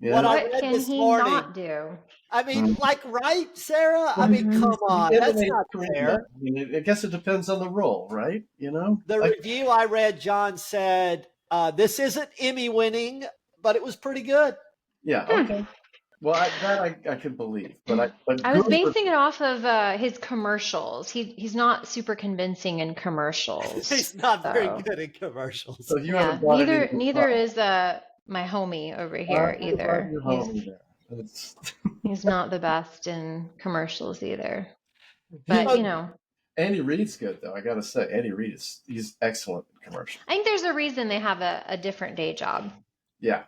What I read can this he morning. not do? I mean, right, Sarah? I mean, come on. That's not fair. I mean, I guess it depends on the role, right? The review I read, John said, this isn't Emmy winning, but it was pretty good. Yeah, okay. Well, I could believe, but I was basing it off of his commercials. He's not super convincing in commercials. He's not very good in commercials. So you neither is my homie over here either. He's not the best in commercials either. But Andy Reid's good though. I gotta say, Andy Reid he's excellent in commercials. I think there's a reason they have a different day job. Yeah.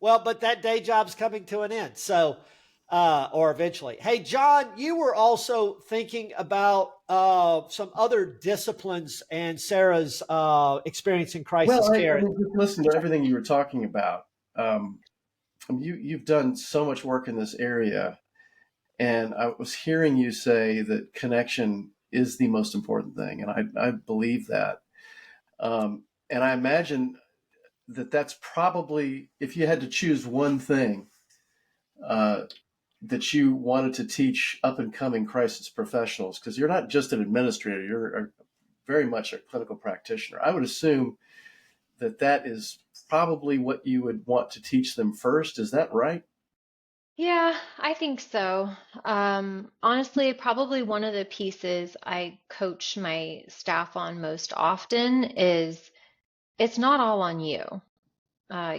Well, but that day job's coming to an end. So, or eventually. Hey, John, you were also thinking about some other disciplines and Sarah's experience in crisis care. Just listen to everything you were talking about. You've done so much work in this area, and I was hearing you say that connection is the most important thing. And I believe that. And I imagine that that's probably, if you had to choose one thing that you wanted to teach up and coming crisis professionals, because you're not just an administrator, you're very much a clinical practitioner. I would assume that that is probably what you would want to teach them first. Is that right? Yeah, I think so. Honestly, probably one of the pieces I coach my staff on most often is it's not all on you.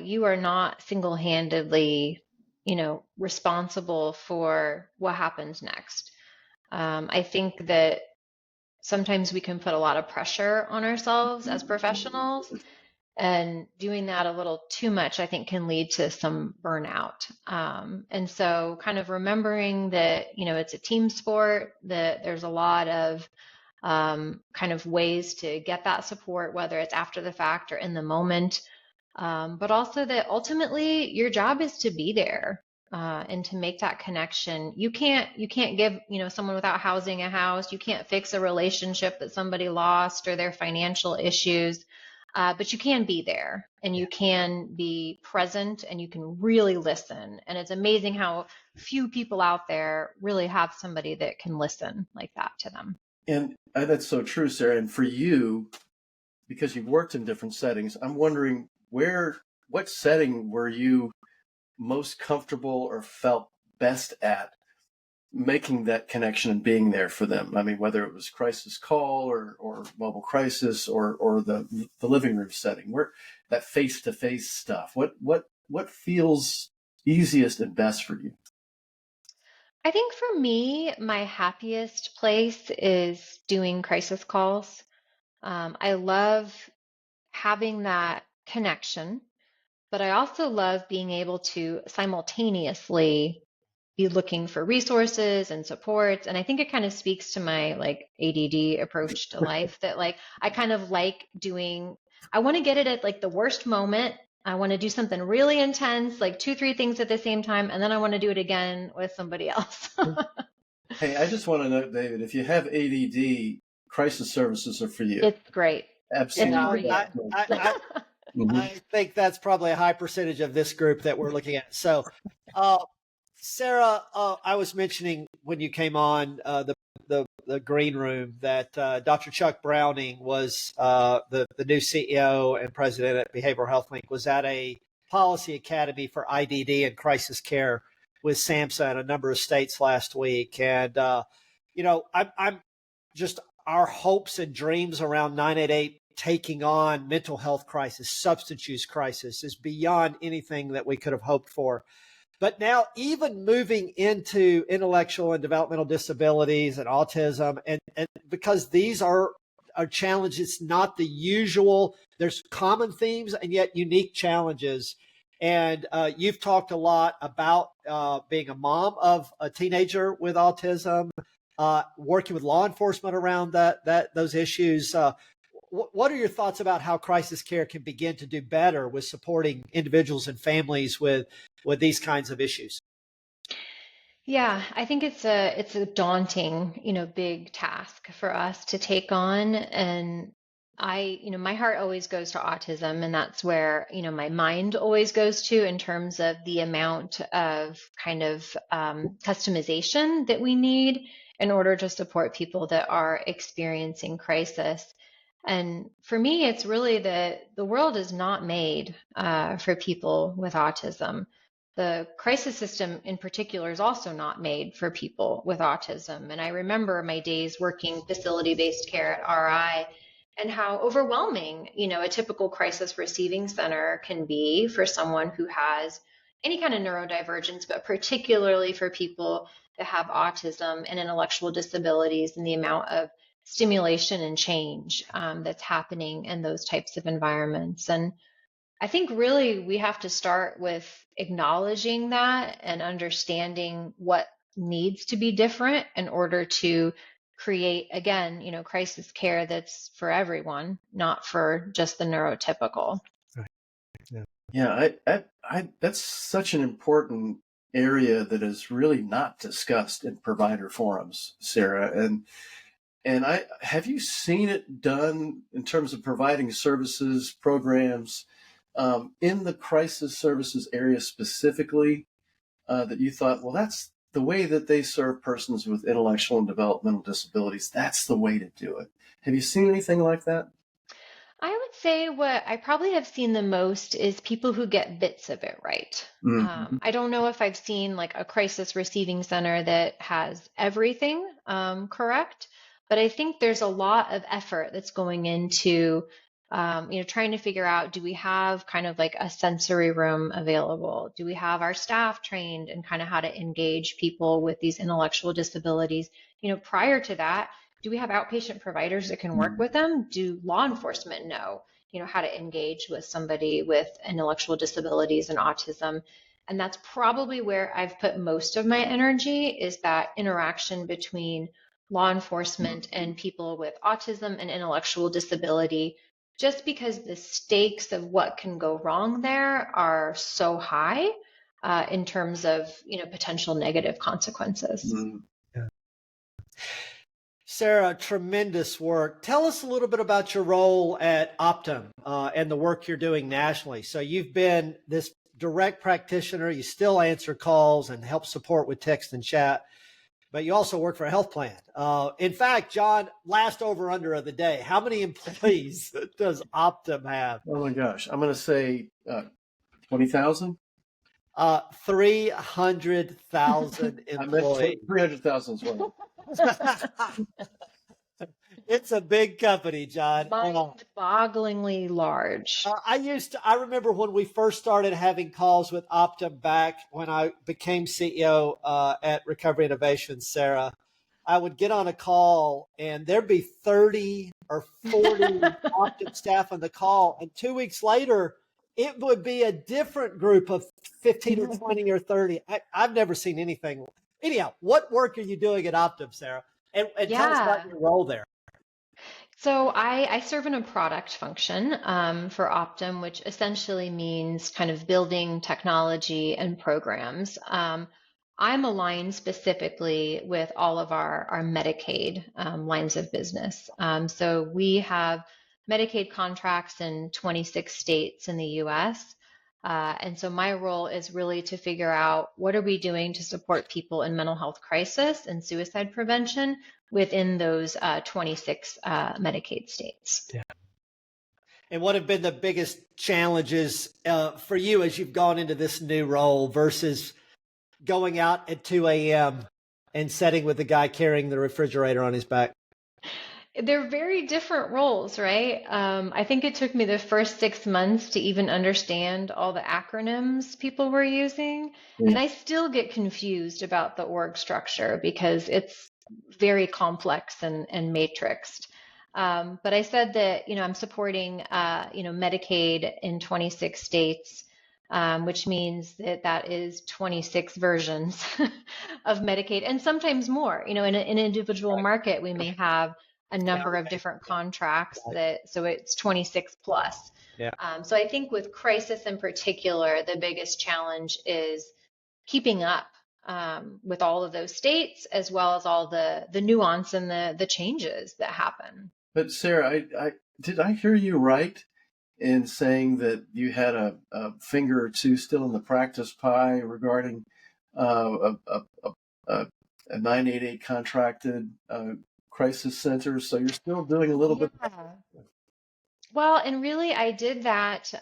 You are not single-handedly, responsible for what happens next. I think that sometimes we can put a lot of pressure on ourselves as professionals, and doing that a little too much, I think, can lead to some burnout. And so kind of remembering that, it's a team sport, that there's a lot of kind of ways to get that support, whether it's after the fact or in the moment. But also that ultimately your job is to be there and to make that connection. You can't give, someone without housing a house. You can't fix a relationship that somebody lost or their financial issues. But you can be there and you can be present and you can really listen. And it's amazing how few people out there really have somebody that can listen like that to them. And that's so true, Sarah. And for you, because you've worked in different settings, I'm wondering what setting were you most comfortable or felt best at making that connection and being there for them? I mean, whether it was crisis call or mobile crisis or the living room setting, where that face-to-face stuff, what feels easiest and best for you? I think for me, my happiest place is doing crisis calls. I love having that connection, but I also love being able to simultaneously be looking for resources and supports. And I think it kind of speaks to my like ADD approach to life that like I kind of like doing, I want to get it at like the worst moment. I want to do something really intense, like 2, 3 things at the same time, and then I want to do it again with somebody else. Hey, I just want to know, David, if you have ADD, crisis services are for you. It's great. Absolutely. It's for you. I think that's probably a high percentage of this group that we're looking at. So, Sarah, I was mentioning when you came on the green room that Dr. Chuck Browning was the new CEO and president at Behavioral Health Link, was at a policy academy for IDD and crisis care with SAMHSA in a number of states last week. And, I'm just our hopes and dreams around 988 taking on mental health crisis, substance use crisis is beyond anything that we could have hoped for. But now even moving into intellectual and developmental disabilities and autism, and because these are challenges, not the usual, there's common themes and yet unique challenges. And you've talked a lot about being a mom of a teenager with autism, working with law enforcement around those issues. What are your thoughts about how crisis care can begin to do better with supporting individuals and families with these kinds of issues? Yeah, I think it's a daunting, big task for us to take on. And my heart always goes to autism, and that's where, my mind always goes to in terms of the amount of kind of customization that we need in order to support people that are experiencing crisis. And for me, it's really that the world is not made for people with autism. The crisis system in particular is also not made for people with autism. And I remember my days working facility-based care at RI and how overwhelming, a typical crisis receiving center can be for someone who has any kind of neurodivergence, but particularly for people that have autism and intellectual disabilities, and the amount of stimulation and change that's happening in those types of environments. And I think really we have to start with acknowledging that and understanding what needs to be different in order to create, again, crisis care that's for everyone, not for just the neurotypical. Yeah, I that's such an important area that is really not discussed in provider forums, Sarah. And And have you seen it done in terms of providing services, programs in the crisis services area specifically that you thought, well, that's the way that they serve persons with intellectual and developmental disabilities. That's the way to do it. Have you seen anything like that? I would say what I probably have seen the most is people who get bits of it right. Mm-hmm. I don't know if I've seen like a crisis receiving center that has everything correct, but I think there's a lot of effort that's going into, trying to figure out, do we have kind of like a sensory room available? Do we have our staff trained in kind of how to engage people with these intellectual disabilities? Prior to that, do we have outpatient providers that can work with them? Do law enforcement know, how to engage with somebody with intellectual disabilities and autism? And that's probably where I've put most of my energy, is that interaction between law enforcement and people with autism and intellectual disability, just because the stakes of what can go wrong there are so high in terms of, potential negative consequences. Mm-hmm. Sarah, tremendous work. Tell us a little bit about your role at Optum and the work you're doing nationally. So you've been this direct practitioner. You still answer calls and help support with text and chat, but you also work for a health plan. In fact, John, last over under of the day, how many employees does Optum have? Oh my gosh. I'm going to say 20,000. 300,000 employees. I meant 300,000 as well. It's a big company, John. Mind-bogglingly large. I remember when we first started having calls with Optum back when I became CEO at Recovery Innovations, Sarah. I would get on a call and there'd be 30 or 40 Optum staff on the call. And 2 weeks later, it would be a different group of 15 or 20 or 30. I've never seen anything. Anyhow, what work are you doing at Optum, Sarah? And tell us about your role there. So I serve in a product function for Optum, which essentially means kind of building technology and programs. I'm aligned specifically with all of our Medicaid lines of business. So we have Medicaid contracts in 26 states in the US. And so my role is really to figure out, what are we doing to support people in mental health crisis and suicide prevention within those 26 Medicaid states. Yeah. And what have been the biggest challenges for you as you've gone into this new role versus going out at 2 a.m. and sitting with the guy carrying the refrigerator on his back? They're very different roles, right? I think it took me the first 6 months to even understand all the acronyms people were using. And I still get confused about the org structure because it's very complex and matrixed. But I said that, I'm supporting, Medicaid in 26 states, which means that is 26 versions of Medicaid and sometimes more. In an individual market, we may have a number of different contracts so it's 26 plus. Yeah. So I think with crisis in particular, the biggest challenge is keeping up with all of those states, as well as all the nuance and the changes that happen. But Sarah, did I hear you right in saying that you had a finger or two still in the practice pie regarding a 988 contracted crisis center? So you're still doing a little bit. Well, and really I did that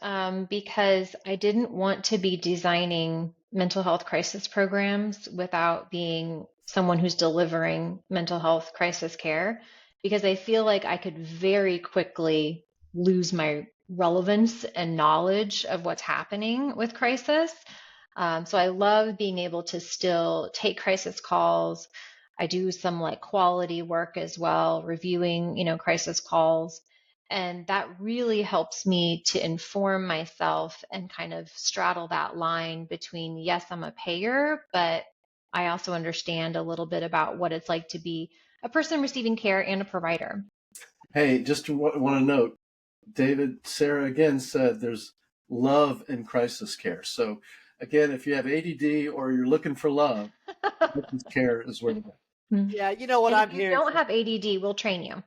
because I didn't want to be designing mental health crisis programs without being someone who's delivering mental health crisis care, because I feel like I could very quickly lose my relevance and knowledge of what's happening with crisis. So I love being able to still take crisis calls. I do some like quality work as well, reviewing, crisis calls. And that really helps me to inform myself and kind of straddle that line between, yes, I'm a payer, but I also understand a little bit about what it's like to be a person receiving care and a provider. Hey, just want to note, David, Sarah again said there's love in crisis care. So again, if you have ADD or you're looking for love, crisis care is where to go. Mm. Yeah, you know what And I'm if you hearing. don't have ADD, we'll train you.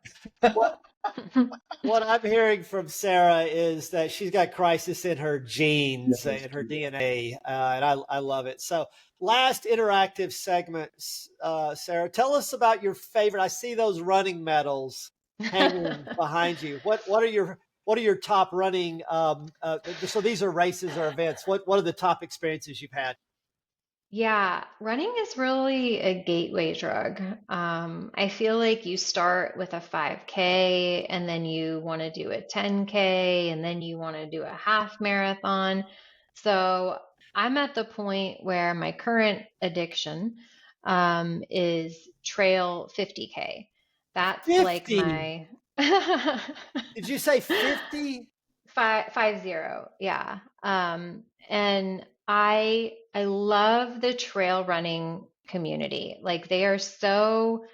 What I'm hearing from Sarah is that she's got crisis in her genes, Yes. in her DNA, and I love it. So, last interactive segments, Sarah, tell us about your favorite. I see those running medals hanging behind you. What are your top running? So these are races or events. What are the top experiences you've had? Yeah, running is really a gateway drug. I feel like you start with a 5K and then you want to do a 10K and then you want to do a half marathon. So I'm at the point where my current addiction is trail 50K. That's like 50. my Did you say 50? 50, yeah. And I love the trail running community. Like they are so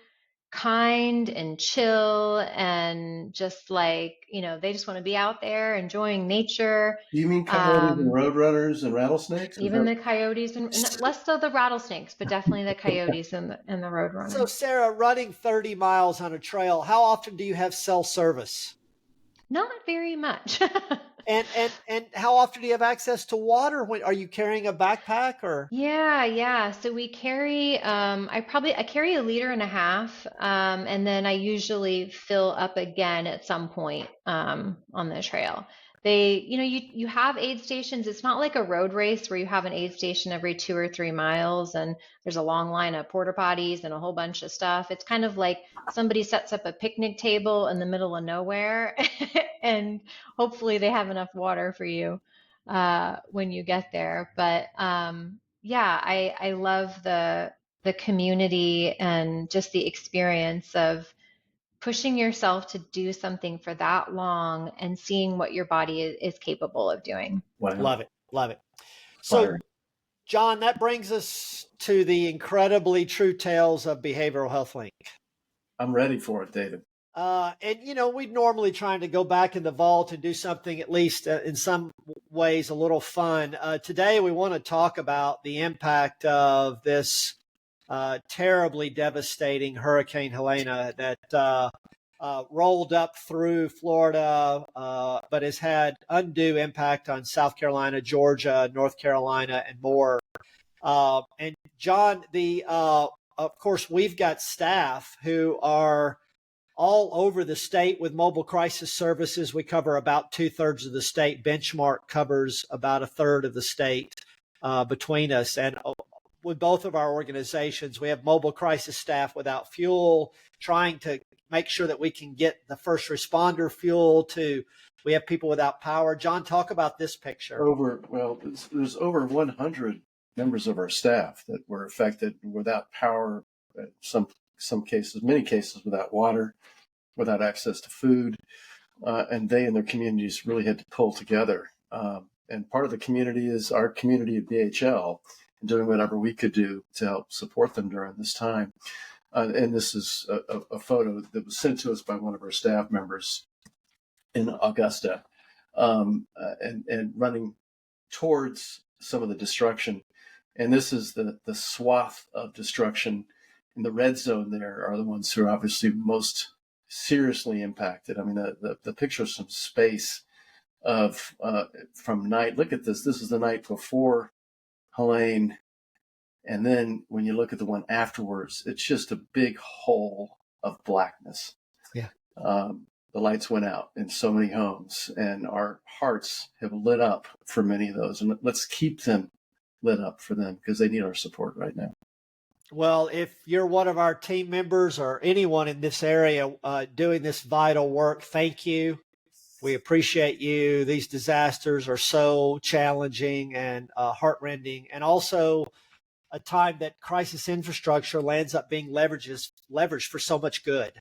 kind and chill and just like, they just want to be out there enjoying nature. Do you mean coyotes and roadrunners and rattlesnakes? Is Even that the coyotes and less so the rattlesnakes, but definitely the coyotes and the road So, runners. Sarah, running 30 miles on a trail, how often do you have cell service? Not very much. And how often do you have access to water? When are you carrying a backpack or? Yeah. So we carry, I carry 1.5 liters, and then I usually fill up again at some point, on the trail. You have aid stations. It's not like a road race where you have an aid station every 2 or 3 miles and there's a long line of porta potties and a whole bunch of stuff. It's kind of like somebody sets up a picnic table in the middle of nowhere and hopefully they have enough water for you when you get there. But yeah, I love the community and just the experience of pushing yourself to do something for that long and seeing what your body is capable of doing. wow? Love it. Love it. So, Fire. John, that brings us to the incredibly true tales of Behavioral Health Link. I'm ready for it, David. And we'd normally trying to go back in the vault and do something at least in some ways a little fun. Today, we want to talk about the impact of this terribly devastating Hurricane Helena that rolled up through Florida, but has had undue impact on South Carolina, Georgia, North Carolina, and more. And John, of course, we've got staff who are all over the state with mobile crisis services. We cover about 2/3 of the state. Benchmark covers about 1/3 of the state between us. And with both of our organizations, we have mobile crisis staff without fuel, trying to make sure that we can get the first responder fuel we have people without power. John, talk about this picture. There's over 100 members of our staff that were affected without power, some cases, many cases without water, without access to food, and they and their communities really had to pull together. And part of the community is our community at BHL, and doing whatever we could do to help support them during this time. And this is a photo that was sent to us by one of our staff members in Augusta, and running towards some of the destruction. And this is the swath of destruction. In the red zone there are the ones who are obviously most seriously impacted. I mean, the picture of some space of from night. Look at this. This is the night before Helene. And then when you look at the one afterwards, it's just a big hole of blackness. Yeah. The lights went out in so many homes, and our hearts have lit up for many of those. And let's keep them lit up for them because they need our support right now. Well, if you're one of our team members or anyone in this area doing this vital work, thank you. We appreciate you. These disasters are so challenging and heartrending, and also a time that crisis infrastructure lands up being leveraged for so much good.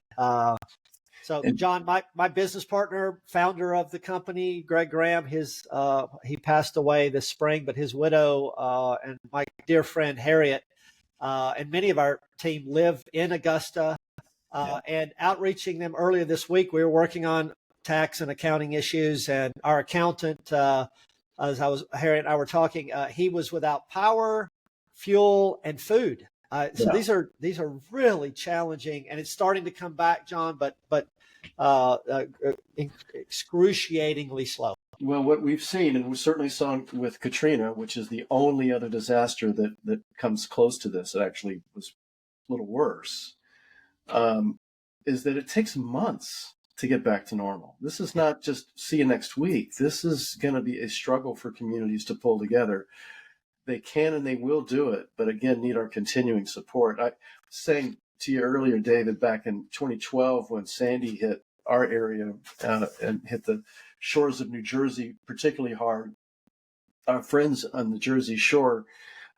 So, John, my business partner, founder of the company, Greg Graham, he passed away this spring, but his widow and my dear friend Harriet and many of our team live in Augusta. And outreaching them earlier this week, we were working on tax and accounting issues, and our accountant, Harriet and I were talking, he was without power, fuel, and food. So these are really challenging, and it's starting to come back, John, but excruciatingly slow. Well, what we've seen, and we certainly saw with Katrina, which is the only other disaster that comes close to this, it actually was a little worse, is that it takes months to get back to normal. This is not just see you next week. This is going to be a struggle for communities to pull together. They can and they will do it, but again, need our continuing support. I was saying to you earlier, David, back in 2012 when Sandy hit our area and hit the shores of New Jersey particularly hard, our friends on the Jersey shore,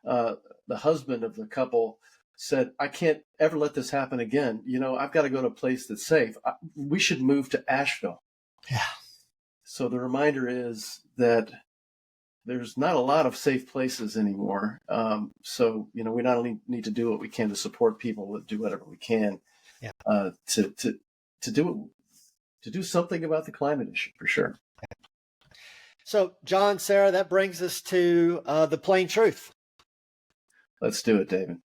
the husband of the couple said, I can't ever let this happen again. I've got to go to a place that's safe. We should move to Asheville. Yeah. So the reminder is that there's not a lot of safe places anymore. So, we not only need to do what we can to support people, but do whatever we can to do something about the climate issue, for sure. So, John, Sarah, that brings us to the plain truth. Let's do it, David.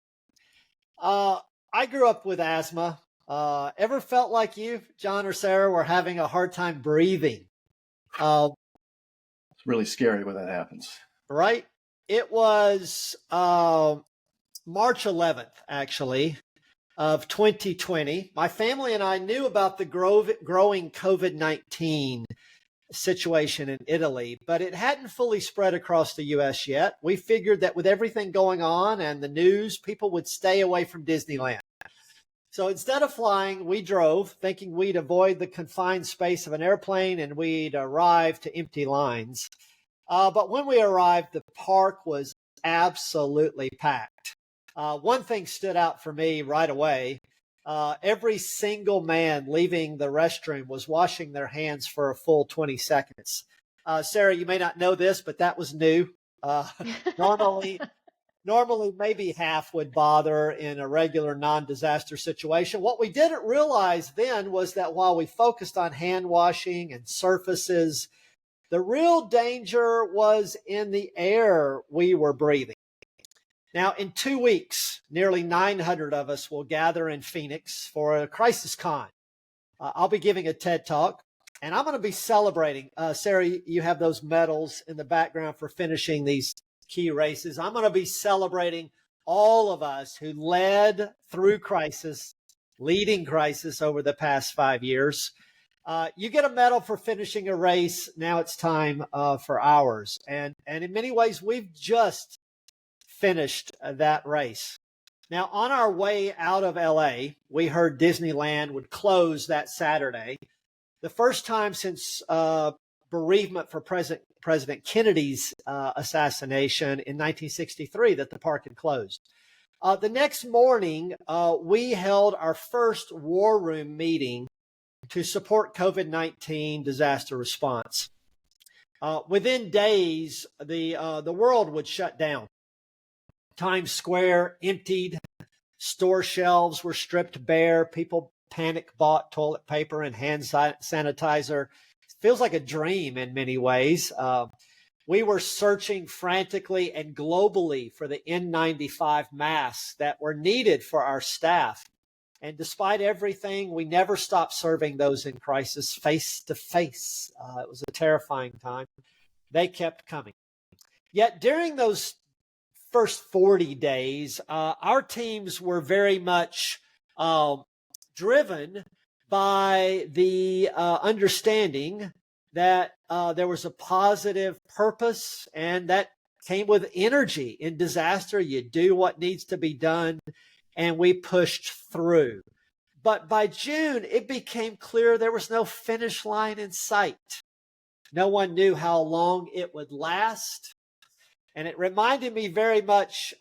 I grew up with asthma. Ever felt like you, John or Sarah, were having a hard time breathing? It's really scary when that happens. Right? It was March 11th, actually, of 2020. My family and I knew about the growing COVID-19 situation in Italy, but it hadn't fully spread across the U.S. yet. We figured that with everything going on and the news, people would stay away from Disneyland. So instead of flying, we drove, thinking we'd avoid the confined space of an airplane and we'd arrive to empty lines. But when we arrived, the park was absolutely packed. One thing stood out for me right away. Every single man leaving the restroom was washing their hands for a full 20 seconds. Sarah, you may not know this, but that was new. Normally maybe half would bother in a regular non-disaster situation. What we didn't realize then was that while we focused on hand washing and surfaces, the real danger was in the air we were breathing. Now, in 2 weeks, nearly 900 of us will gather in Phoenix for a Crisis Con. I'll be giving a TED Talk, and I'm going to be celebrating. Sarah, you have those medals in the background for finishing these key races. I'm going to be celebrating all of us who led through crisis, leading crisis over the past 5 years. You get a medal for finishing a race. Now it's time for ours. And in many ways, we've just finished that race. Now, on our way out of LA, we heard Disneyland would close that Saturday. The first time since bereavement for President Kennedy's assassination in 1963 that the park had closed. The next morning, we held our first war room meeting to support COVID-19 disaster response. Within days, the world would shut down. Times Square emptied, store shelves were stripped bare, people panic bought toilet paper and hand sanitizer. It feels like a dream in many ways. We were searching frantically and globally for the N95 masks that were needed for our staff. And despite everything, we never stopped serving those in crisis face to face. It was a terrifying time. They kept coming. Yet during those first 40 days, our teams were very much driven by the understanding that there was a positive purpose, and that came with energy. In disaster, you do what needs to be done, and we pushed through. But by June, it became clear there was no finish line in sight. No one knew how long it would last. And it reminded me very much,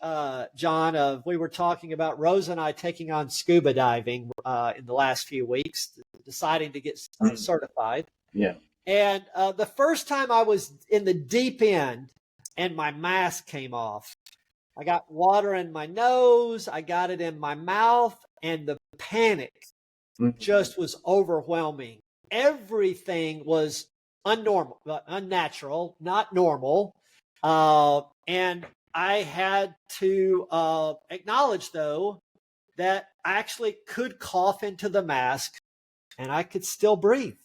John, of we were talking about Rose and I taking on scuba diving in the last few weeks, deciding to get certified. Yeah. And the first time I was in the deep end and my mask came off, I got water in my nose, I got it in my mouth, and the panic just was overwhelming. Everything was unnatural, not normal. And I had to acknowledge, though, that I actually could cough into the mask and I could still breathe.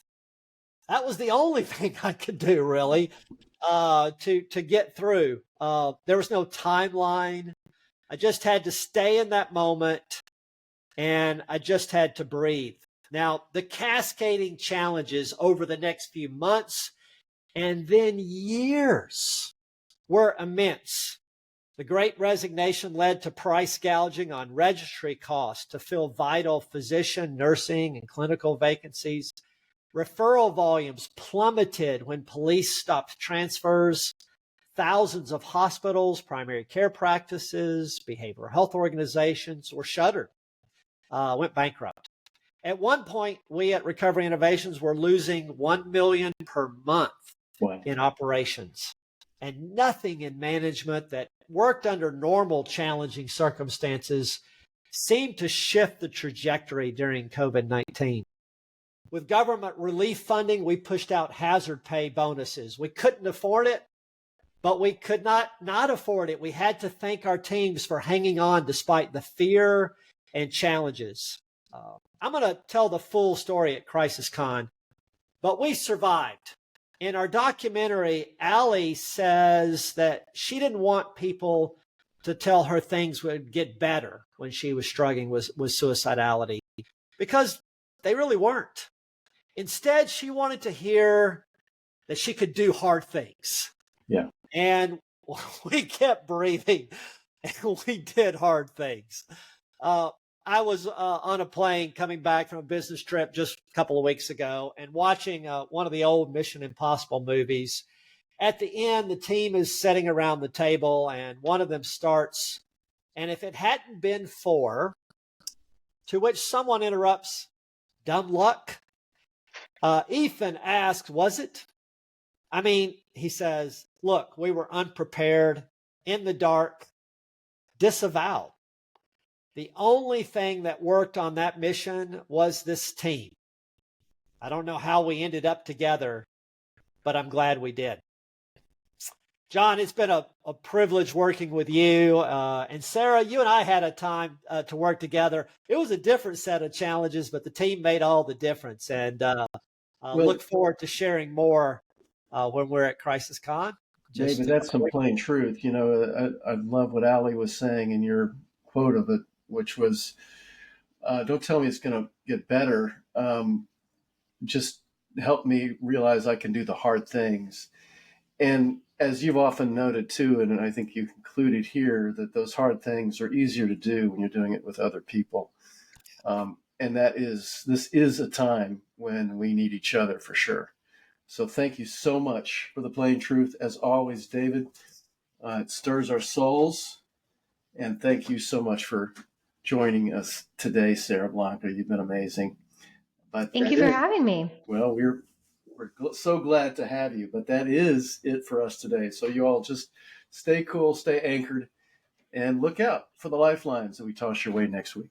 That was the only thing I could do, really, to get through. There was no timeline. I just had to stay in that moment, and I just had to breathe. Now, the cascading challenges over the next few months and then years were immense. The Great Resignation led to price gouging on registry costs to fill vital physician, nursing, and clinical vacancies. Referral volumes plummeted when police stopped transfers. Thousands of hospitals, primary care practices, behavioral health organizations were shuttered, went bankrupt. At one point, we at Recovery Innovations were losing $1 million per month in operations, and nothing in management that worked under normal challenging circumstances seemed to shift the trajectory during COVID-19. With government relief funding, we pushed out hazard pay bonuses. We couldn't afford it, but we could not afford it. We had to thank our teams for hanging on despite the fear and challenges. I'm going to tell the full story at CrisisCon, but we survived. In our documentary, Allie says that she didn't want people to tell her things would get better when she was struggling with suicidality, because they really weren't. Instead, she wanted to hear that she could do hard things. Yeah. And we kept breathing and we did hard things. I was on a plane coming back from a business trip just a couple of weeks ago and watching one of the old Mission Impossible movies. At the end, the team is sitting around the table and one of them starts, and if it hadn't been for, to which someone interrupts, dumb luck. Ethan asks, was it? I mean, he says, look, we were unprepared, in the dark, disavowed. The only thing that worked on that mission was this team. I don't know how we ended up together, but I'm glad we did. John, it's been a privilege working with you. And Sarah, you and I had a time to work together. It was a different set of challenges, but the team made all the difference. And look forward to sharing more when we're at CrisisCon. David, that's some plain truth. You know, I love what Allie was saying in your quote of it, which was, don't tell me it's going to get better. Just help me realize I can do the hard things. And as you've often noted too, and I think you concluded here, that those hard things are easier to do when you're doing it with other people. And this is a time when we need each other for sure. So thank you so much for the plain truth. As always, David, it stirs our souls. And thank you so much for joining us today, Sarah Blanca. You've been amazing. But thank you for having me. Well, we're so glad to have you, but that is it for us today. So you all just stay cool, stay anchored, and look out for the lifelines that we toss your way next week.